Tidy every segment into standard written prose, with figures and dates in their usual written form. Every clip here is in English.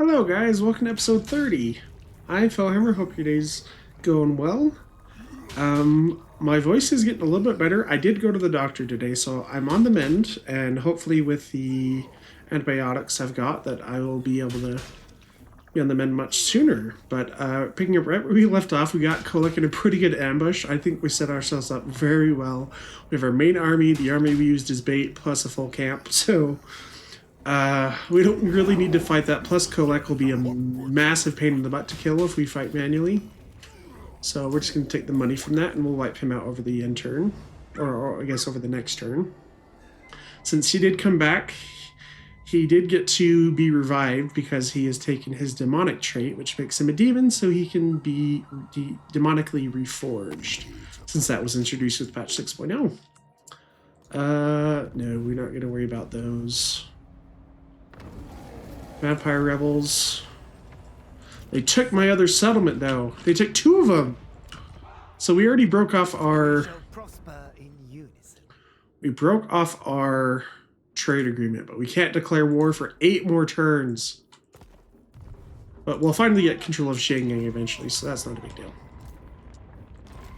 Hello guys, welcome to episode 30. I'm Warhammer, hope your day's going well. My voice is getting a little bit better. I did go to the doctor today, so I'm on the mend, and hopefully with the antibiotics I've got that I will be able to be on the mend much sooner. But picking up right where we left off, we got Kolek in a pretty good ambush. I think we set ourselves up very well. We have our main army, the army we used as bait, plus a full camp, so we don't really need to fight that, plus Kolek will be a massive pain in the butt to kill if we fight manually. So we're just going to take the money from that and we'll wipe him out over the end turn. Or I guess over the next turn. Since he did come back, he did get to be revived because he has taken his demonic trait, which makes him a demon, so he can be demonically reforged, since that was introduced with patch 6.0. No, we're not going to worry about those. Vampire rebels. They took my other settlement, though. They took 2 of them. So we already broke off our... We broke off our trade agreement, but we can't declare war for 8 more turns. But we'll finally get control of Shangang eventually, so that's not a big deal.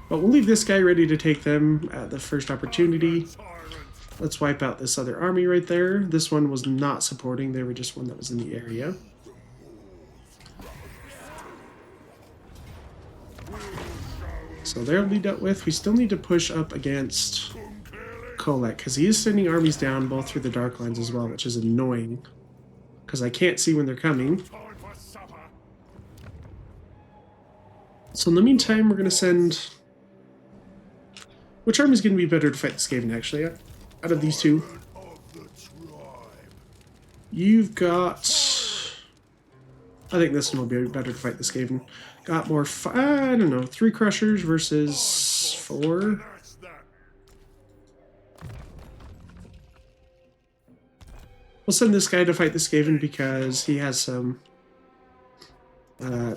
But we'll leave this guy ready to take them at the first opportunity. Let's wipe out this other army right there. This one was not supporting. They were just one that was in the area. So they'll be dealt with. We still need to push up against Kolek, because he is sending armies down both through the dark lines as well, which is annoying. Because I can't see when they're coming. So in the meantime, we're going to send... Which army is going to be better to fight the Skaven, actually? Out of these 2. You've got... I think this one will be better to fight the Skaven. Got more... I don't know, 3 Crushers versus 4. We'll send this guy to fight the Skaven because he has some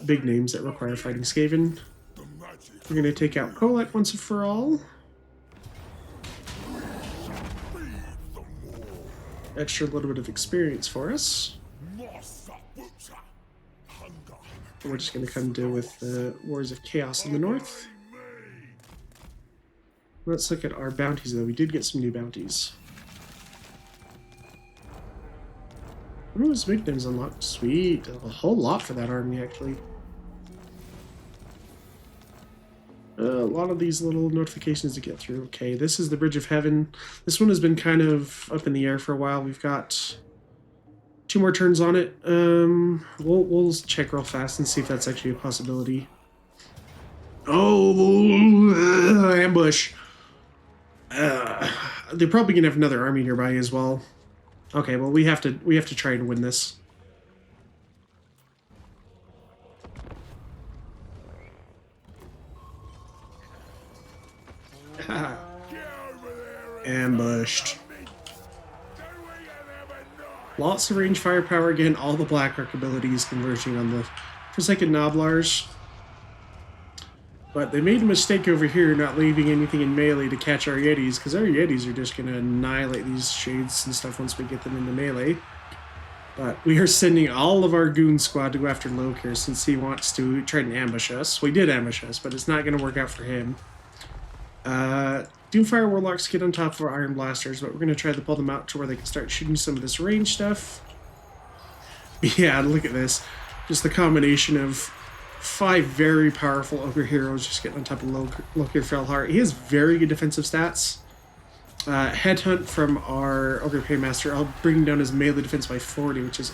big names that require fighting Skaven. We're going to take out Kolek once and for all. Extra little bit of experience for us. And we're just going to come deal with the Wars of Chaos in the north. Let's look at our bounties, though. We did get some new bounties. What was victims unlocked? Sweet. A whole lot for that army, actually. A lot of these little notifications to get through. Okay, this is the Bridge of Heaven. This one has been kind of up in the air for a while. We've got 2 more turns on it. We'll check real fast and see if that's actually a possibility. Oh, ambush. They're probably gonna have another army nearby as well. Okay, well we have to try and win this. Ambushed. Lots of range firepower again, all the Blackrock abilities converging on the Forsaken Noblars. But they made a mistake over here not leaving anything in melee to catch our Yetis, because our Yetis are just going to annihilate these shades and stuff once we get them into melee. But we are sending all of our goon squad to go after Lokir since he wants to try and ambush us. We did ambush us, but it's not going to work out for him. Doomfire Warlocks get on top of our Iron Blasters, but we're going to try to pull them out to where they can start shooting some of this range stuff. Yeah, look at this. Just the combination of 5 very powerful Ogre heroes just getting on top of Lokir Felheart. He has very good defensive stats. Headhunt from our Ogre Paymaster. I'll bring down his melee defense by 40, which is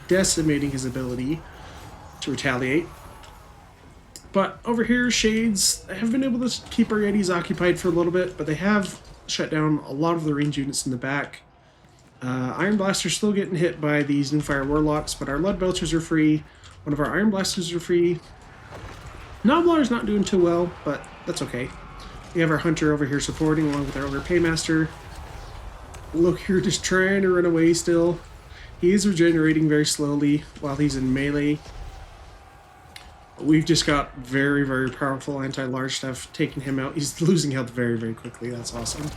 decimating his ability to retaliate. But over here, Shades have been able to keep our Yetis occupied for a little bit, but they have shut down a lot of the range units in the back. Iron Blasters still getting hit by these Doomfire Warlocks, but our Lead Belchers are free. One of our Iron Blasters are free. Noblar's not doing too well, but that's okay. We have our Hunter over here supporting along with our Ogre Paymaster. Look here, just trying to run away still. He is regenerating very slowly while he's in melee. We've just got very, very powerful anti-large stuff taking him out. He's losing health very, very quickly. That's awesome.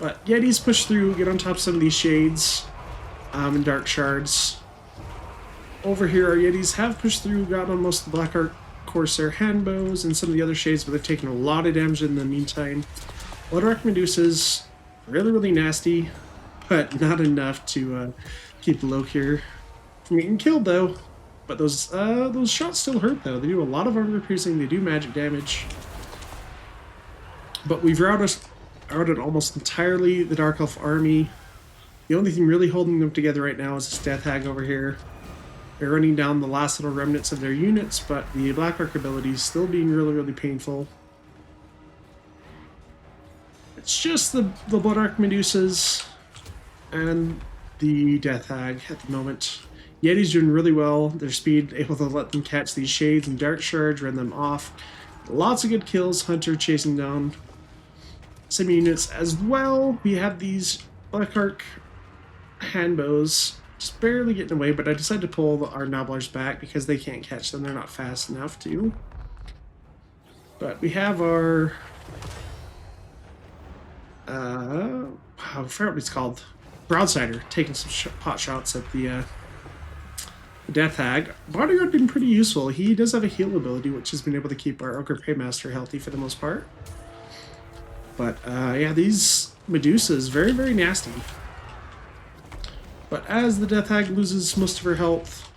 But Yetis push through, get on top of some of these shades and dark shards. over here, our Yetis have pushed through, got on most of the Black Ark Corsair handbows and some of the other shades, but they've taken a lot of damage in the meantime. Blood Ark Medusas, really, really nasty, but not enough to keep Lokir from getting killed, though. But those shots still hurt, though. They do a lot of armor piercing, they do magic damage. But we've routed almost entirely the Dark Elf army. The only thing really holding them together right now is this Death Hag over here. They're running down the last little remnants of their units, but the Black Ark abilities still being really, really painful. It's just the Blood Ark Medusas and the Death Hag at the moment. Yeti's doing really well. Their speed, able to let them catch these shades and Dark Charge, run them off. Lots of good kills. Hunter chasing down some units as well. We have these Black Ark handbows just barely getting away, but I decided to pull our Nobblers back because they can't catch them. They're not fast enough to. But we have our I forgot what it's called. Broadsider taking some pot shots at the Death Hag. Bodyguard been pretty useful. He does have a heal ability, which has been able to keep our Ogre Paymaster healthy for the most part. But yeah, these Medusas, very, very nasty. But as the Death Hag loses most of her health,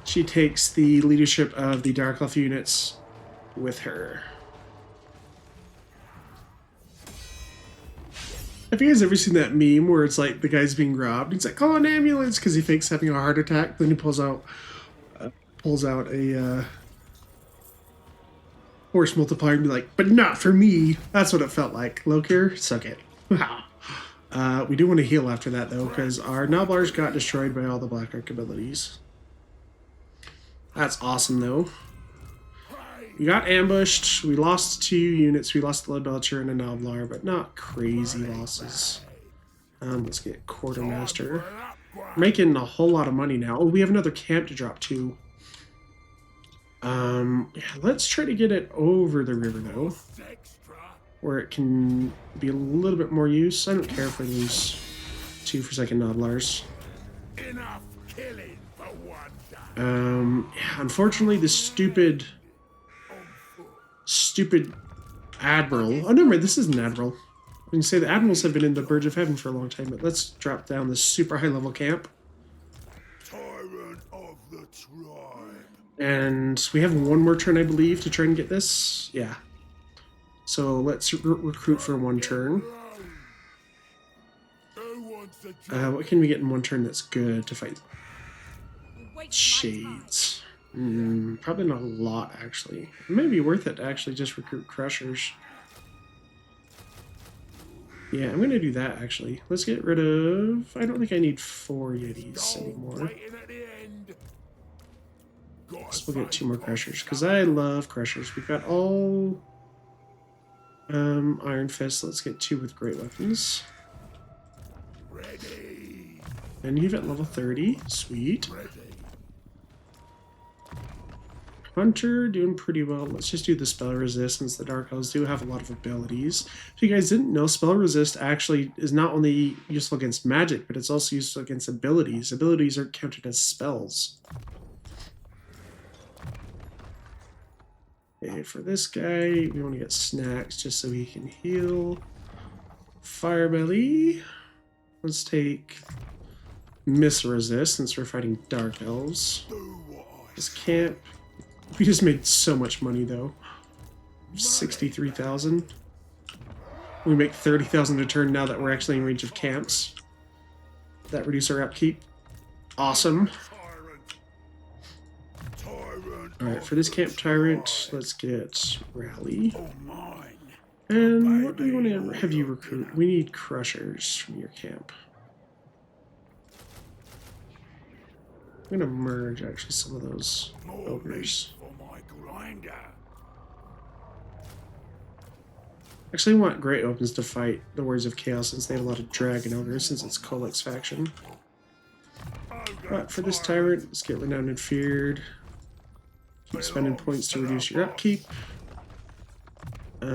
she takes the leadership of the Dark Elf units with her. Have you guys ever seen that meme where it's like the guy's being robbed? He's like, "Call an ambulance," because he thinks having a heart attack. Then he pulls out a force multiplier and be like, "But not for me." That's what it felt like. Lokir, suck it. We do want to heal after that though, because our Nobblers got destroyed by all the Black Ark abilities. That's awesome though. We got ambushed. We lost 2 units. We lost the Lead Belcher and a Nobblar, but not crazy losses. Let's get Quartermaster. We're making a whole lot of money now. Oh, we have another camp to drop too. Yeah, let's try to get it over the river though, where it can be a little bit more use. I don't care if we lose 2 forsaken Nobblars. Yeah, unfortunately, the stupid Admiral. Oh, no, man, this isn't Admiral. We can say the Admirals have been in the Verge of Heaven for a long time, but let's drop down this super high level camp. Tyrant of the tribe. And we have one more turn, I believe, to try and get this. Yeah. So let's recruit for 1 turn. What can we get in 1 turn that's good to fight Shades? Probably not a lot, actually. It may be worth it to actually just recruit Crushers. Yeah, I'm going to do that, actually. Let's get rid of... I don't think I need 4 Yetis anymore. So we'll get 2 more Crushers, because I love Crushers. We've got all Iron Fist. Let's get 2 with Great Weapons. And you've at level 30. Sweet. Hunter doing pretty well. Let's just do the spell resistance. The Dark Elves do have a lot of abilities. If you guys didn't know, spell resist actually is not only useful against magic, but it's also useful against abilities. Abilities are counted as spells. Okay, for this guy, we want to get snacks just so he can heal. Firebelly. Let's take miss resist since we're fighting Dark Elves. This camp. We just made so much money though. 63,000. We make 30,000 a turn now that we're actually in range of camps. That reduce our upkeep. Awesome. Alright, for this camp tyrant, let's get Rally. And what do we want to have you recruit? We need Crushers from your camp. I'm gonna merge actually some of those ogres. Actually, I want Great Opens to fight the Warriors of Chaos since they have a lot of Dragon Ogres since it's Kolek's faction. But for this tyrant, let's get Renowned and Feared. Keep spending points to reduce your upkeep. I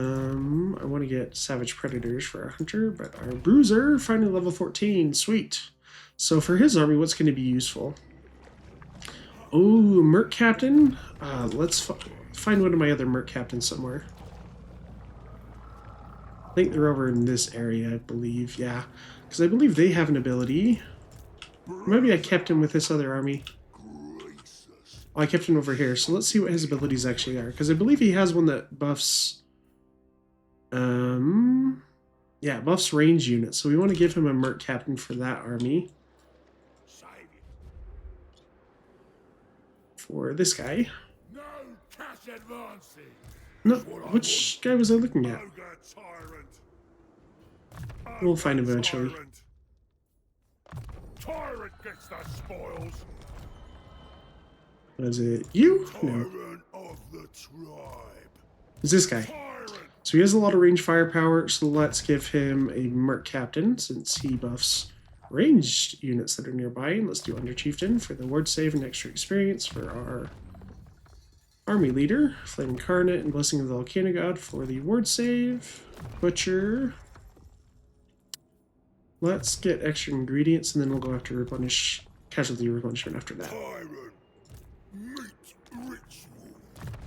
want to get Savage Predators for our Hunter, but our Bruiser finally level 14. Sweet. So for his army, what's going to be useful? Oh, Merc Captain. Let's find one of my other Merc Captains somewhere. I think they're over in this area, I believe. Yeah, because I believe they have an ability. Maybe I kept him with this other army. Oh, I kept him over here. So let's see what his abilities actually are. Because I believe he has one that buffs... Yeah, buffs range units. So we want to give him a Merc Captain for that army. For this guy. No cash advancing. No, which guy was I looking at? Ogre tyrant. We'll find him eventually. Tyrant gets the spoils. Was it you? No. Tyrant of the tribe. It's this guy. Tyrant. So he has a lot of range firepower, so let's give him a Merc Captain since he buffs ranged units that are nearby. And let's do Under Chieftain for the ward save and extra experience for our army leader. Flame Incarnate and Blessing of the Volcano God for the ward save. Butcher. Let's get extra ingredients and then we'll go after replenish casualty replenishment after that. Tyrant. Meat ritual.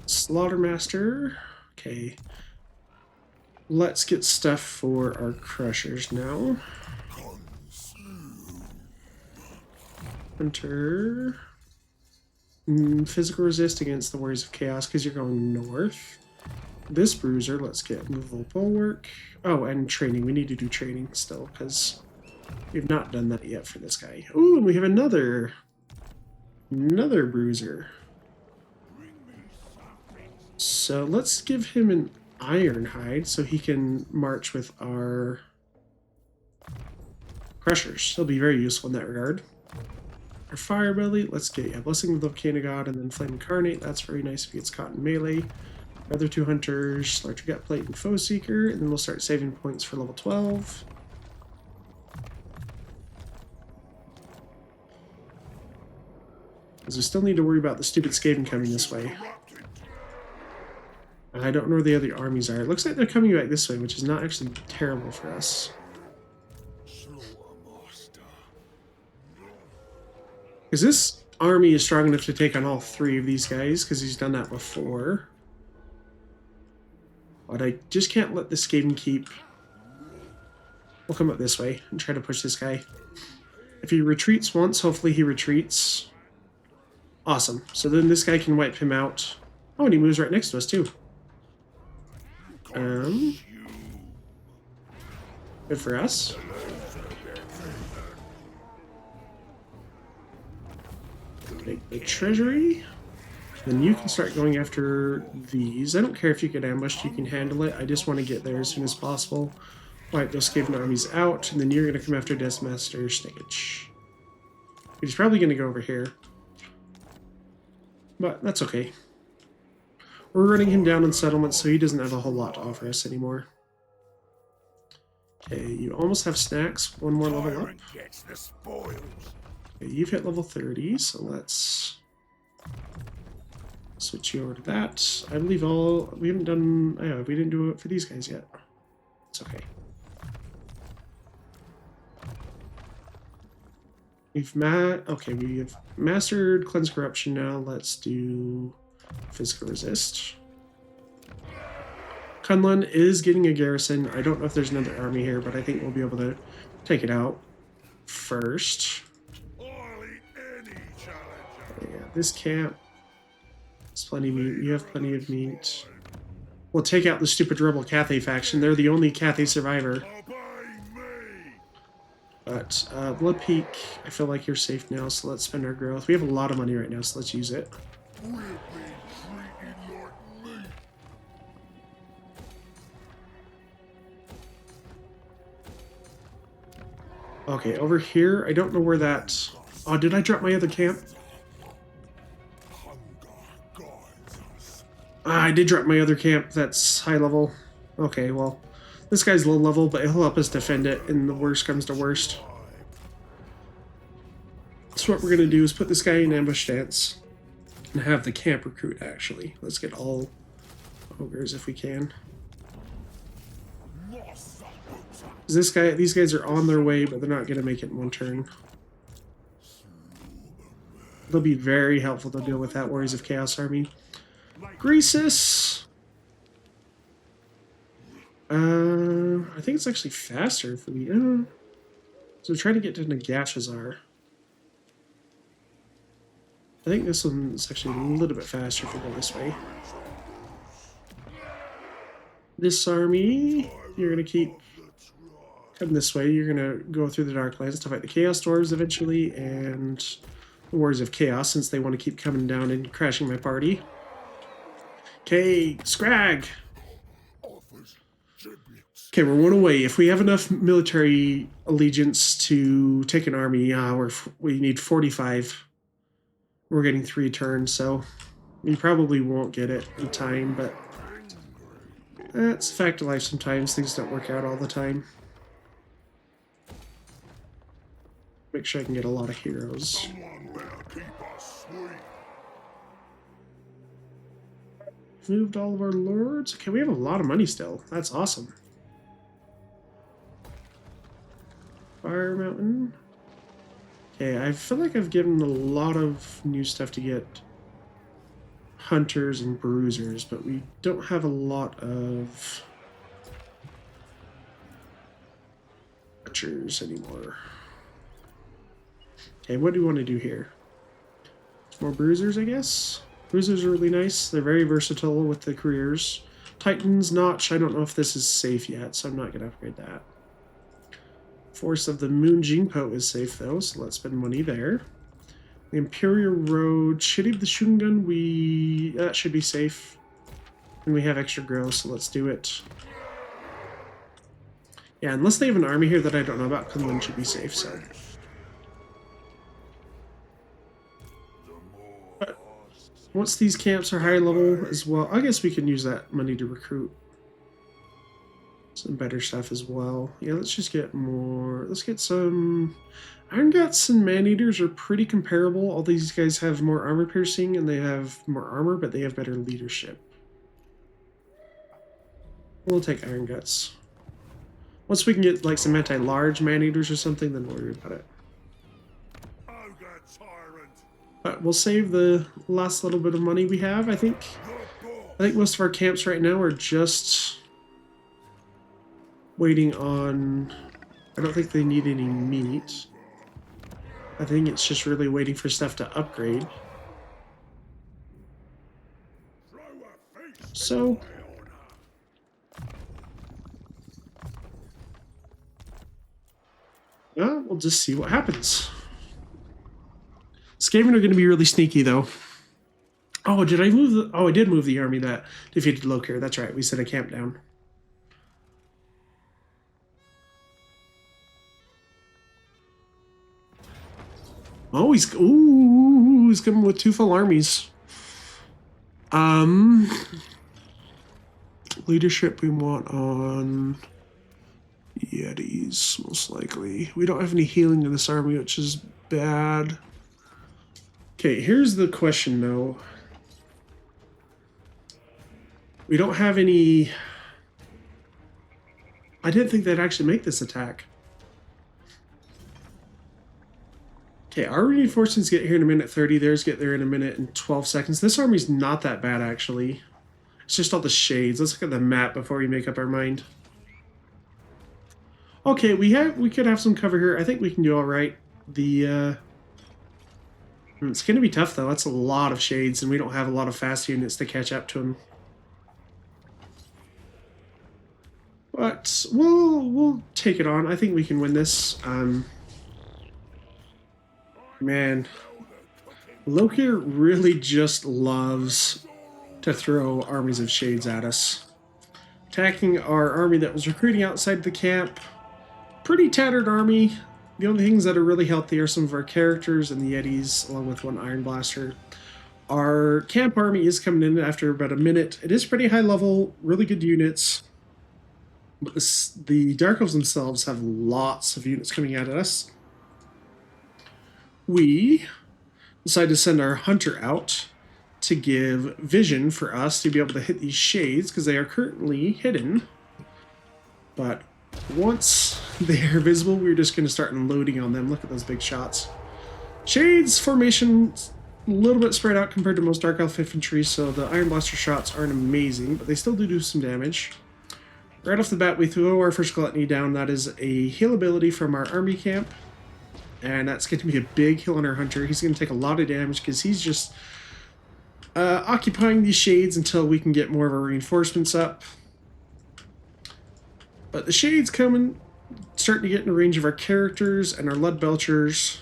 Slaughtermaster. Okay. Let's get stuff for our crushers now. Hunter. Physical resist against the Warriors of Chaos because you're going north. This bruiser, let's get movable bulwark. Oh, and training. We need to do training still because we've not done that yet for this guy. Ooh, and we have another bruiser. So let's give him an Ironhide so he can march with our crushers. He'll be very useful in that regard. Our Firebelly, let's get Blessing of the Volcano God and then Flame Incarnate. That's very nice if he gets caught in melee. Other two hunters, Larger Gut Plate and Foe Seeker, and then we'll start saving points for level 12. Because we still need to worry about the stupid Skaven coming this way. I don't know where the other armies are. It looks like they're coming back this way, which is not actually terrible for us. Because this army is strong enough to take on all three of these guys, because he's done that before. But I just can't let this Skaven keep... We'll come up this way and try to push this guy. If he retreats once, hopefully he retreats. Awesome. So then this guy can wipe him out. Oh, and he moves right next to us, too. Good for us. Take the treasury. Then you can start going after these. I don't care if you get ambushed, you can handle it. I just want to get there as soon as possible. Wipe those Skaven armies out, and then you're going to come after Deathmaster Stage. He's probably going to go over here. But that's okay. We're running him down in settlements, so he doesn't have a whole lot to offer us anymore. Okay, you almost have snacks. One more level up. Okay, you've hit level 30, so let's switch you over to that. I believe we haven't done, we didn't do it for these guys yet. It's okay. We have mastered Cleanse Corruption now. Let's do Physical Resist. Kunlun is getting a garrison. I don't know if there's another army here, but I think we'll be able to take it out first. Yeah, this camp. There's plenty of meat. You have plenty of meat. We'll take out the stupid rebel Cathay faction. They're the only Cathay survivor. But Blood Peak, I feel like you're safe now, so let's spend our growth. We have a lot of money right now, so let's use it. Okay, over here, I don't know where that... Oh, did I drop my other camp? I did drop my other camp. That's high level. Okay, well, this guy's low level, but he'll help us defend it, and the worst comes to worst. So what we're going to do is put this guy in ambush stance and have the camp recruit, actually. Let's get all ogres if we can. These guys are on their way, but they're not going to make it in one turn. They'll be very helpful to deal with that Warriors of Chaos army. Greasus. I think it's actually faster for me. So try to get to Nagashazar. I think this one's actually a little bit faster if we go this way. This army, you're going to keep coming this way. You're going to go through the Darklands to fight the Chaos Dwarves eventually, and the Warriors of Chaos, since they want to keep coming down and crashing my party. Okay, Scrag! Okay, we're one away. If we have enough military allegiance to take an army, we need 45. We're getting 3 turns, so we probably won't get it in time, but that's a fact of life sometimes. Things don't work out all the time. Make sure I can get a lot of heroes. Moved all of our lords. Okay, we have a lot of money still. That's awesome. Fire Mountain. Okay, I feel like I've given a lot of new stuff to get hunters and bruisers, but we don't have a lot of archers anymore. Okay, what do we want to do here? More bruisers, I guess? Bruisers are really nice. They're very versatile with the careers. Titan's Notch, I don't know if this is safe yet, so I'm not going to upgrade that. Force of the Moon Jinpo is safe though, so let's spend money there. The Imperial Road, Shitty of the Shungun, that should be safe. And we have extra growth, so let's do it. Yeah, unless they have an army here that I don't know about, Kunlun should be safe, so. But once these camps are higher level as well, I guess we can use that money to recruit some better stuff as well. Yeah, let's just get more. Let's get some. Iron Guts and Man-Eaters are pretty comparable. All these guys have more armor piercing and they have more armor, but they have better leadership. We'll take Iron Guts. Once we can get like some anti-large Man-Eaters or something, then we'll worry about it. But we'll save the last little bit of money we have, I think. I think most of our camps right now are just waiting on. I don't think they need any meat. I think it's just really waiting for stuff to upgrade. So we'll just see what happens. Skaven are going to be really sneaky though. Oh, did I move the... Oh, I did move the army that defeated Lokir. That's right. We set a camp down. Oh, he's coming with 2 full armies. Leadership we want on Yetis, most likely. We don't have any healing in this army, which is bad. Okay, here's the question, though. We don't have any... I didn't think they'd actually make this attack. Okay, our reinforcements get here in a minute 30. Theirs get there in a minute and 12 seconds. This army's not that bad, actually. It's just all the shades. Let's look at the map before we make up our mind. Okay, we could have some cover here. I think we can do all right. It's going to be tough, though. That's a lot of shades, and we don't have a lot of fast units to catch up to them. But we'll take it on. I think we can win this. Man, Lokir really just loves to throw armies of shades at us. Attacking our army that was recruiting outside the camp. Pretty tattered army. The only things that are really healthy are some of our characters and the Yetis, along with 1 Iron Blaster. Our camp army is coming in after about a minute. It is pretty high level, really good units. But the Dark Elves themselves have lots of units coming at us. We decide to send our hunter out to give vision for us to be able to hit these shades, because they are currently hidden. But once they are visible, we're just going to start unloading on them. Look at those big shots. Shades formation a little bit spread out compared to most Dark Elf infantry, so the Iron Blaster shots aren't amazing, but they still do some damage. Right off the bat, we throw our first gluttony down. That is a heal ability from our army camp, and that's going to be a big heal on our hunter. He's going to take a lot of damage because he's just occupying these shades until we can get more of our reinforcements up. But the shades coming, starting to get in the range of our characters and our lead belchers,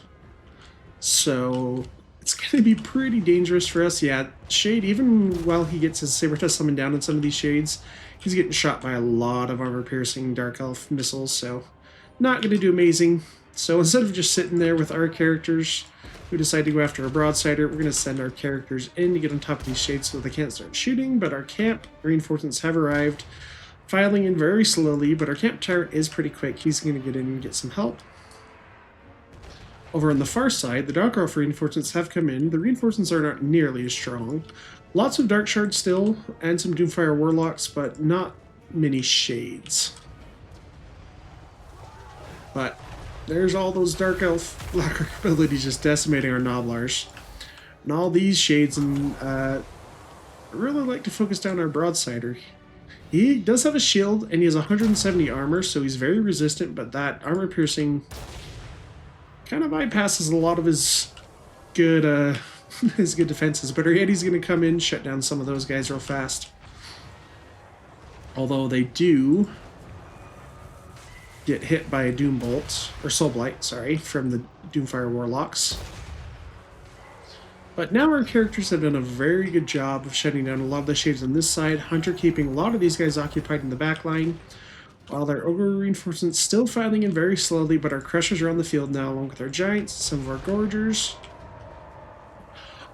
so it's going to be pretty dangerous for us. Yeah, Shade, even while he gets his Saber Test summon down in some of these shades, he's getting shot by a lot of armor-piercing Dark Elf missiles, so not going to do amazing. So instead of just sitting there with our characters who decide to go after a broadsider, we're going to send our characters in to get on top of these shades so they can't start shooting, but our camp reinforcements have arrived, filing in very slowly, but our camp tyrant is pretty quick. He's going to get in and get some help. Over on the far side, the Dark Elf reinforcements have come in. The reinforcements are not nearly as strong. Lots of Dark Shards still, and some Doomfire Warlocks, but not many Shades. But there's all those Dark Elf Black abilities just decimating our Noblars. And all these Shades, and I really like to focus down our Broadsider. He does have a shield, and he has 170 armor, so he's very resistant, but that armor piercing kind of bypasses a lot of his good his good defenses. But our Yeti's going to come in, shut down some of those guys real fast. Although they do get hit by a Doom Bolt, or Soul Blight, sorry, from the Doomfire Warlocks. But now our characters have done a very good job of shutting down a lot of the shades on this side. Hunter keeping a lot of these guys occupied in the back line, while their Ogre reinforcements still filing in very slowly, but our Crushers are on the field now, along with our Giants, some of our Gorgers.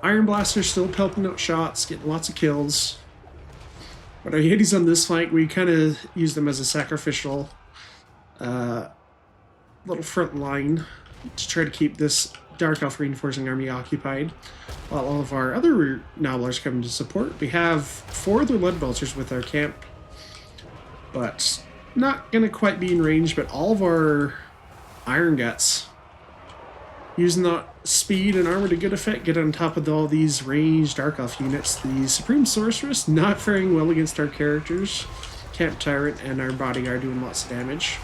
Iron Blasters still pelting out shots, getting lots of kills. But our Yetis on this flank, we kind of use them as a sacrificial little front line to try to keep this Dark Elf reinforcing army occupied, while all of our other Nobblers come to support. We have 4 other Lead Belchers with our camp, but not going to quite be in range. But all of our Iron Guts, using the speed and armor to good effect, get on top of all these ranged Dark Elf units. The Supreme Sorceress not faring well against our characters. Camp Tyrant and our Bodyguard doing lots of damage.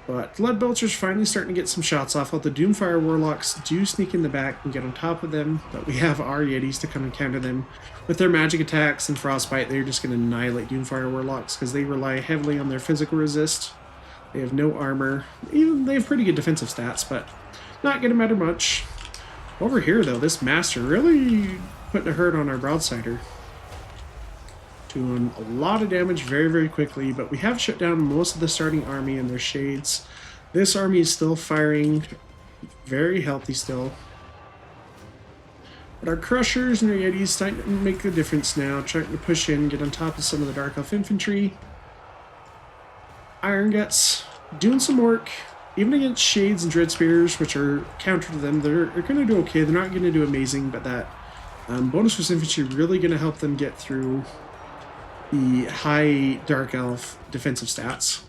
But Lead Belcher's finally starting to get some shots off, while the Doomfire Warlocks do sneak in the back and get on top of them. But we have our Yetis to come and counter them. With their magic attacks and Frostbite, they're just going to annihilate Doomfire Warlocks because they rely heavily on their physical resist. They have no armor. Even they have pretty good defensive stats, but not going to matter much. Over here, though, this Master really putting a hurt on our Broadsider. Doing a lot of damage very, very quickly, but we have shut down most of the starting army and their shades. This army is still firing, very healthy still. But our Crushers and our Yetis starting to make a difference now, trying to push in, get on top of some of the Dark Elf infantry. Iron Guts doing some work, even against Shades and Dread Spears, which are counter to them. They're going to do okay. They're not going to do amazing, but that bonus force infantry really going to help them get through the high Dark Elf defensive stats.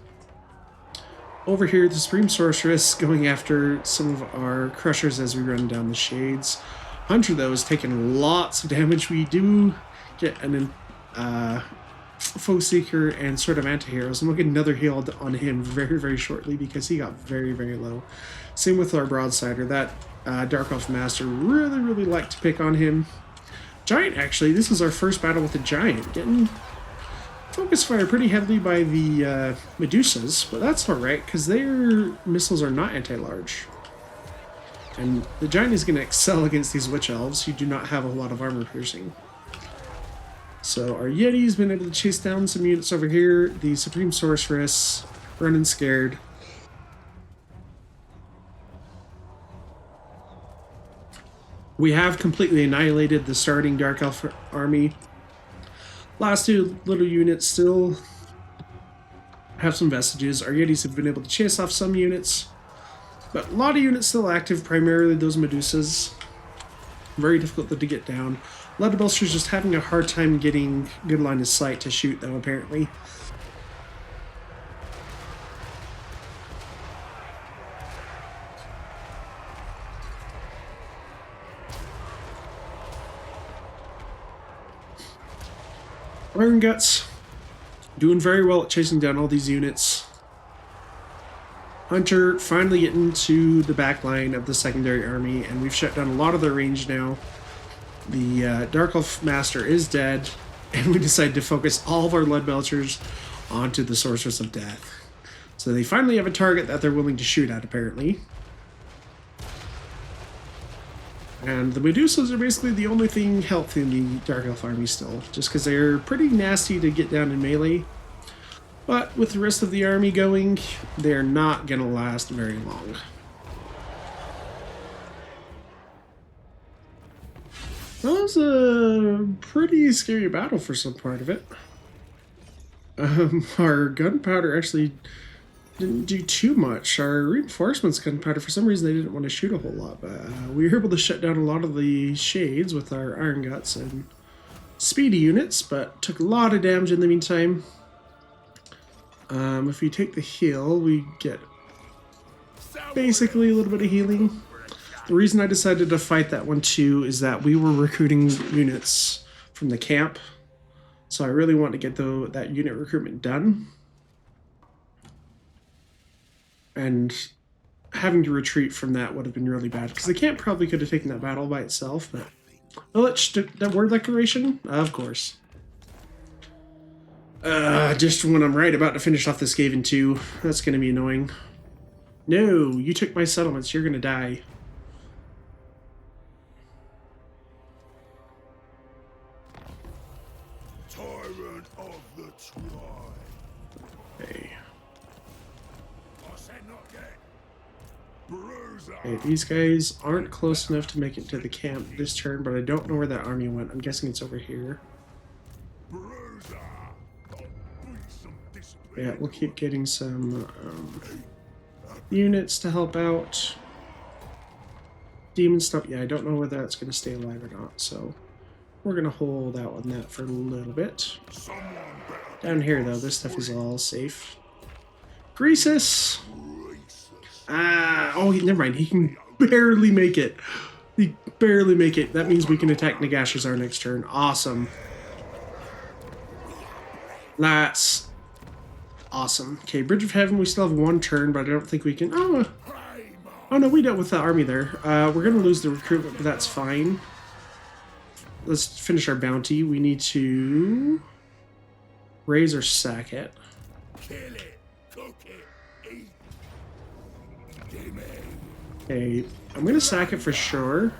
Over here, the Supreme Sorceress going after some of our Crushers as we run down the Shades. Hunter, though, is taking lots of damage. We do get an Foe Seeker and Sword of Antiheroes, and we'll get another heal on him very, very shortly because he got very, very low. Same with our Broadsider. That Dark Elf Master really, really liked to pick on him. Giant, actually, this is our first battle with the Giant, getting focus fire pretty heavily by the Medusas, but that's alright because their missiles are not anti-large. And the Giant is going to excel against these Witch Elves who do not have a lot of armor piercing. So our Yeti's been able to chase down some units over here. The Supreme Sorceress running scared. We have completely annihilated the starting Dark Elf army. Last 2 little units still have some vestiges. Our Yetis have been able to chase off some units, but a lot of units still active, primarily those Medusas. Very difficult to get down. Lead Belcher's just having a hard time getting good line of sight to shoot, though, apparently. Iron Guts doing very well at chasing down all these units. Hunter finally getting to the back line of the secondary army, and we've shut down a lot of their range now. The Dark Elf Master is dead, and we decided to focus all of our Lead Belchers onto the Sorceress of Death. So they finally have a target that they're willing to shoot at, apparently. And the Medusas are basically the only thing healthy in the Dark Elf army still, just because they're pretty nasty to get down in melee. But with the rest of the army going, they're not going to last very long. That was a pretty scary battle for some part of it. Our gunpowder actually didn't do too much. Our reinforcements gunpowder, for some reason, they didn't want to shoot a whole lot. But we were able to shut down a lot of the shades with our Iron Guts and speedy units, but took a lot of damage in the meantime. If we take the heal, we get basically a little bit of healing. The reason I decided to fight that one too is that we were recruiting units from the camp. So I really want to get that unit recruitment done. And having to retreat from that would have been really bad, because the camp probably could have taken that battle by itself, but... Village, that word declaration? Of course. Just when I'm about to finish off this Skaven 2. That's going to be annoying. No, you took my settlements. You're going to die. Tyrant of the tribe. Hey. I said not yet. Bruiser. Okay, these guys aren't close enough to make it to the camp this turn, but I don't know where that army went. I'm guessing it's over here. Bruiser. Some discipline. Yeah, we'll keep getting some units to help out. Demon stuff, yeah, I don't know whether that's going to stay alive or not, so we're going to hold out on that for a little bit. Down here, though, this stuff is all safe. Greasus! Oh, never mind, he can barely make it. He barely make it. That means we can attack Nagash's our next turn. Awesome. That's awesome. Okay, Bridge of Heaven, we still have one turn, but I don't think we can... Oh no, we dealt with the army there. We're going to lose the recruitment, but that's fine. Let's finish our bounty. We need to raise or sack it. Kill it, cook it, eat. Okay, I'm going to sack it for sure.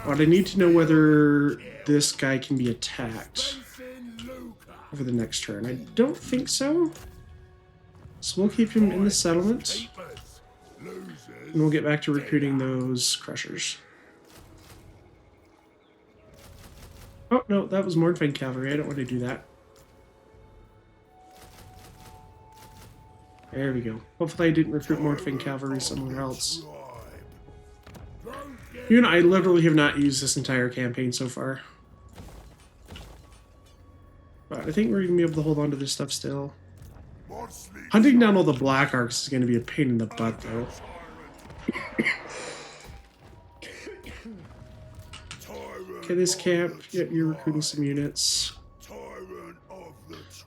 But I need to know whether this guy can be attacked over the next turn. I don't think so. So we'll keep him in the settlement. And we'll get back to recruiting those crushers. Oh, no, that was Mornfang Cavalry. I don't want to do that. There we go. Hopefully I didn't recruit Mornfang Cavalry somewhere else. You know, I literally have not used this entire campaign so far. But I think we're going to be able to hold on to this stuff still. Hunting down all the Black Arcs is going to be a pain in the butt, though. Okay, this camp, yep, you're recruiting some units.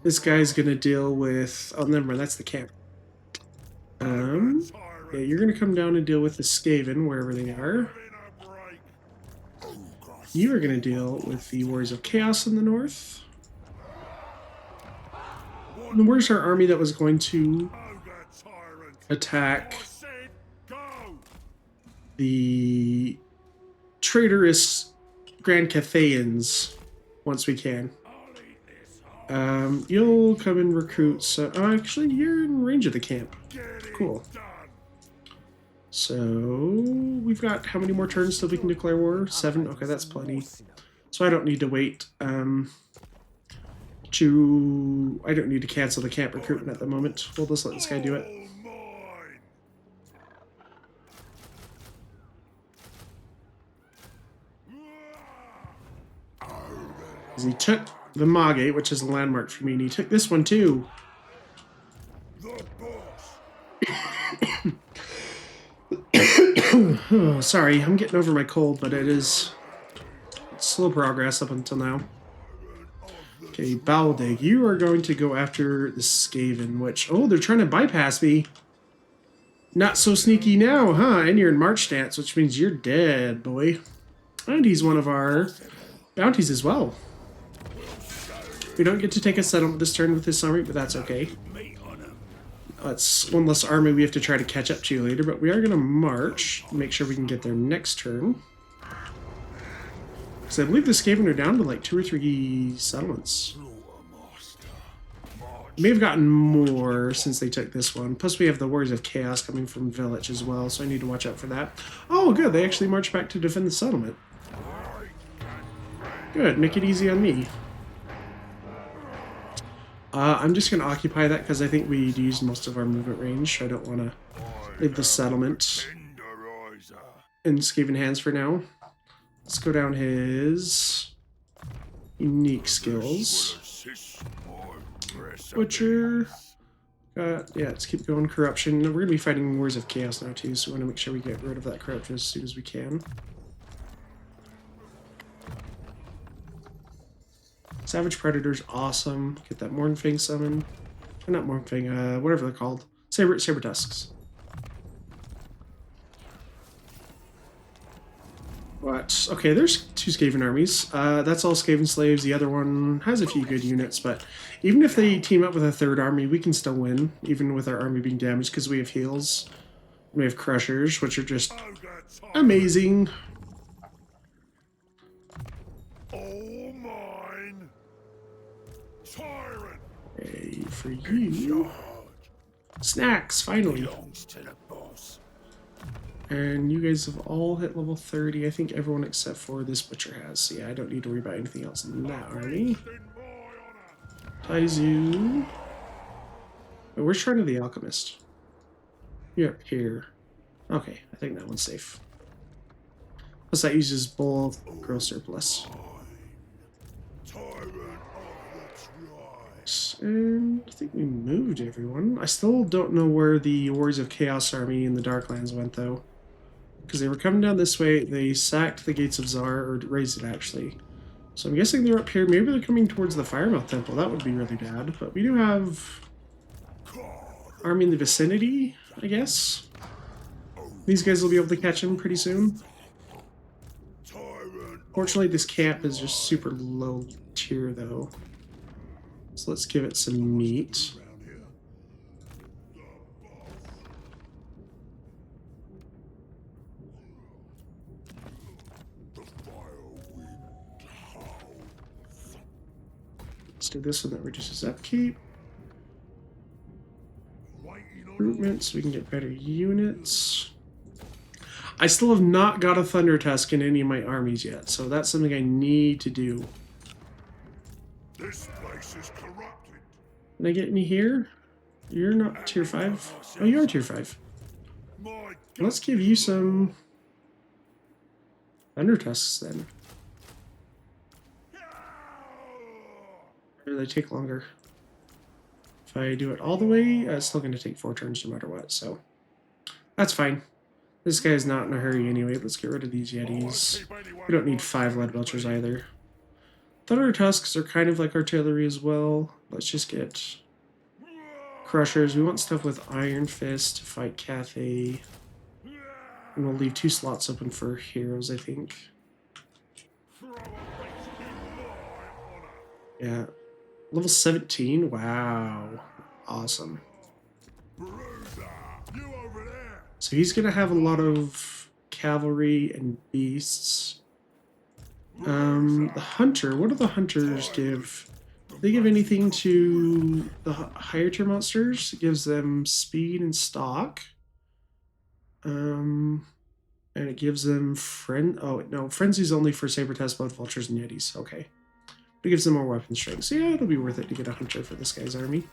This guy's gonna deal with... Oh, never mind, that's the camp. Yeah, you're gonna come down and deal with the Skaven, wherever they are. You are gonna deal with the Warriors of Chaos in the north. And where's our army that was going to attack the traitorous Grand Cathayans once we can? You'll come and recruit. So, oh, actually, you're in range of the camp. Cool. So we've got how many more turns till we can declare war? 7. Okay, that's plenty. So I don't need to wait. I don't need to cancel the camp recruitment at the moment. We'll just let this guy do it. He took the Mage, which is a landmark for me, and he took this one too. Oh, sorry, I'm getting over my cold, but it's slow progress up until now. Okay, Baldig, you are going to go after the Skaven, which... Oh, they're trying to bypass me. Not so sneaky now, huh? And you're in March stance, which means you're dead, boy. And he's one of our bounties as well. We don't get to take a settlement this turn with this army, but that's okay. That's one less army we have to try to catch up to later, but we are going to march. Make sure we can get there next turn. Because I believe the Skaven are down to like 2 or 3 settlements. May have gotten more since they took this one. Plus we have the Warriors of Chaos coming from Village as well, so I need to watch out for that. Oh, good. They actually marched back to defend the settlement. Good. Make it easy on me. I'm just going to occupy that because I think we'd used most of our movement range. I don't want to leave the settlement in Skaven hands for now. Let's go down his unique skills. Butcher. Yeah, let's keep going. Corruption. We're going to be fighting Wars of Chaos now too, so we want to make sure we get rid of that corruption as soon as we can. Savage Predator's awesome. Get that Mournfang summon. Or not Mournfang, whatever they're called. Saber Tusks. What? Okay, there's 2 Skaven armies. That's all Skaven slaves. The other one has a few good units, but even if they team up with a 3rd army, we can still win, even with our army being damaged, because we have heals. We have Crushers, which are just amazing. All mine. Tyrant. Hey, for you. Snacks, finally. Belongs to the boss. And you guys have all hit level 30. I think everyone except for this Butcher has. So yeah, I don't need to worry about anything else in that army. Taizu. Oh, where's Shrine of the Alchemist? You're up here. Okay, I think that one's safe. Plus that uses both Girl Surplus. And I think we moved everyone. I still don't know where the Warriors of Chaos army in the Darklands went though. Because they were coming down this way, they sacked the Gates of Zar, or raised it actually. So I'm guessing they're up here. Maybe they're coming towards the Firemouth Temple. That would be really bad. But we do have army in the vicinity, I guess. These guys will be able to catch him pretty soon. Fortunately, this camp is just super low tier though. So let's give it some meat. Let's do this one that reduces upkeep. Recruitment so we can get better units. I still have not got a Thunder Tusk in any of my armies yet, so that's something I need to do. This place is corrupted. Can I get any here? You're not tier 5. Oh, you are tier 5. Let's give you some Thunder Tusks then. Or they take longer. If I do it all the way, it's still going to take 4 turns no matter what, so that's fine. This guy's not in a hurry anyway. Let's get rid of these Yetis. We don't need 5 Lead Belchers either. Thunder Tusks are kind of like artillery as well. Let's just get Crushers. We want stuff with Iron Fist to fight Cathay. And we'll leave 2 slots open for heroes, I think. Yeah. Level 17? Wow. Awesome. So he's going to have a lot of cavalry and beasts. The hunter, what do the hunters give? Do they give anything to the higher tier monsters? It gives them speed and stock. And it gives them oh no, frenzy's only for saber test, blood vultures, and yetis. Okay. But it gives them more weapon strength. So yeah, it'll be worth it to get a hunter for this guy's army.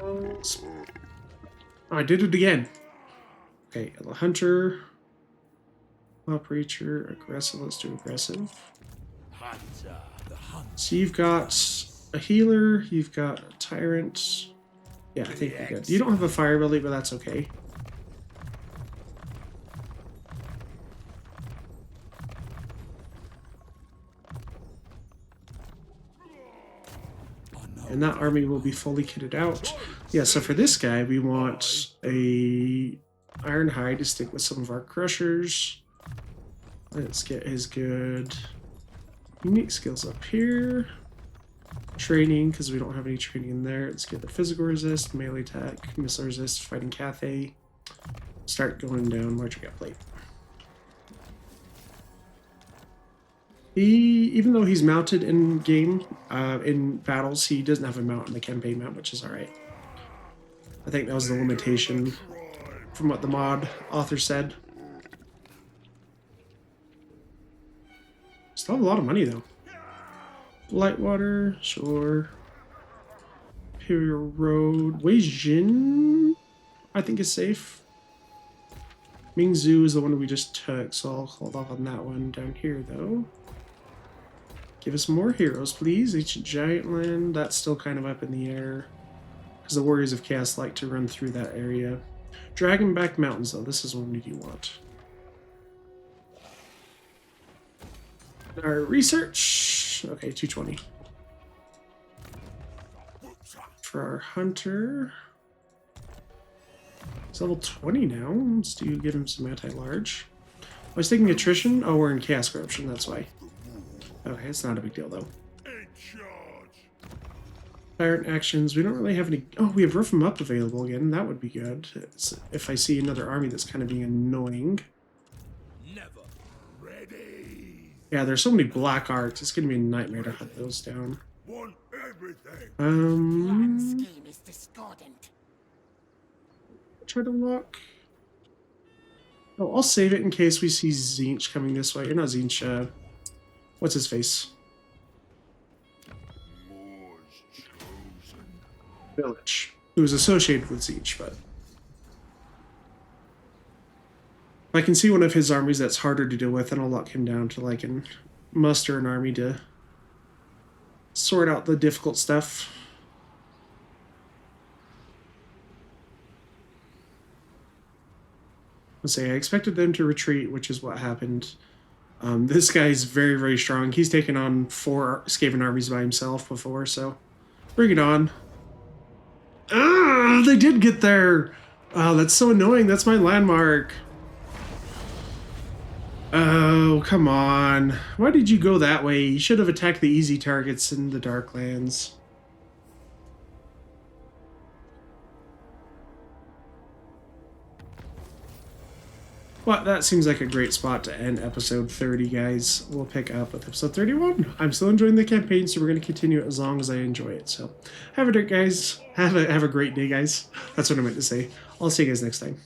Oh, I did it again. Okay, the hunter. Preacher, aggressive. Let's do aggressive. So you've got a healer, you've got a tyrant. Yeah, I think we're good. You don't have a fire belly, but that's okay. And that army will be fully kitted out. Yeah, so for this guy, we want a Ironhide to stick with some of our crushers. Let's get his good unique skills up here. Training, because we don't have any training in there. Let's get the physical resist, melee attack, missile resist, fighting Cathay. Start going down. Where'd you get plate? Even though he's mounted in game, in battles, he doesn't have a mount in the campaign mount, which is alright. I think that was the limitation from what the mod author said. Still have a lot of money though. Lightwater, sure. Imperial Road, Weijin, I think is safe. Mingzhu is the one we just took, so I'll hold off on that one down here though. Give us more heroes, please. Ancient Giant Land, that's still kind of up in the air. Because the Warriors of Chaos like to run through that area. Dragonback Mountains, though, this is one we do want. Our research, okay, 220. For our hunter, it's level 20 now. Let's give him some anti-large. I was thinking attrition. Oh, we're in chaos corruption, that's why. Okay, it's not a big deal though. Tyrant actions, we don't really have any. Oh, we have Roof 'em Up available again. That would be good. If I see another army that's kind of being annoying. Never ready. Yeah, there's so many black arcs. It's gonna be a nightmare to hunt those down. Want everything. Scheme is discordant. Try to lock. Oh, I'll save it in case we see Zinch coming this way. Or not Zinch, what's his face? Moors chosen. Village. Who's associated with Zinch, but... If I can see one of his armies that's harder to deal with, then I'll lock him down till I can muster an army to sort out the difficult stuff. Let's say I expected them to retreat, which is what happened. This guy's very, very strong. He's taken on 4 Skaven armies by himself before, so bring it on. Ah, they did get there. Oh, that's so annoying. That's my landmark. Oh, come on. Why did you go that way? You should have attacked the easy targets in the Darklands. But that seems like a great spot to end episode 30, guys. We'll pick up with episode 31. I'm still enjoying the campaign, so we're going to continue it as long as I enjoy it. So have a great day, guys. Have a great day, guys. That's what I meant to say. I'll see you guys next time.